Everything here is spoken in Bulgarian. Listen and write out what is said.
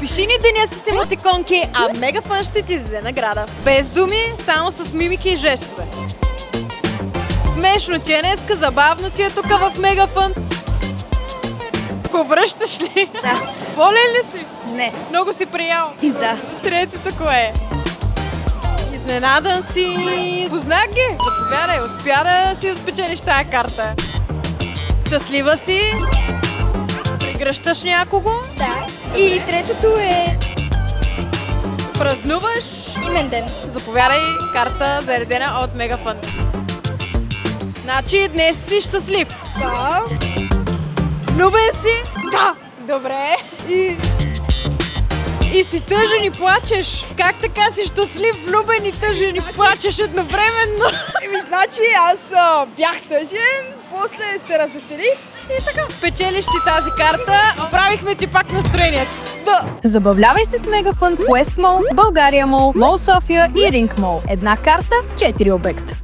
Опиши ни деня с емотиконки, а Мегафън ще ти даде награда. Без думи, само с мимики и жестове. Смешно ти е днеска, забавно ти е тук в Мегафън. Повръщаш ли? Да. Болен ли си? Не. Много си приял. Да. Третото кое е? Изненадан си. Познах ги. Заповядай, успя да си спечелиш тая карта. Щастлива си. Прегръщаш някого. Да. И третото е Празнуваш. имен ден. Заповядай, карта заредена от Мегафън. Значи днес си щастлив. Да. Влюбен си. Да. Добре. И си тъжен и плачеш. Как така си щастлив, влюбен и тъжен и плачеш едновременно? Значи аз бях тъжен, после се развеселих и така. Печелиш си тази карта, оправихме ти пак настроението. Да. Забавлявай се с Мегафън в Уест Мол, България Мол, Мол София и Ринг Мол. Една карта, 4 обекта.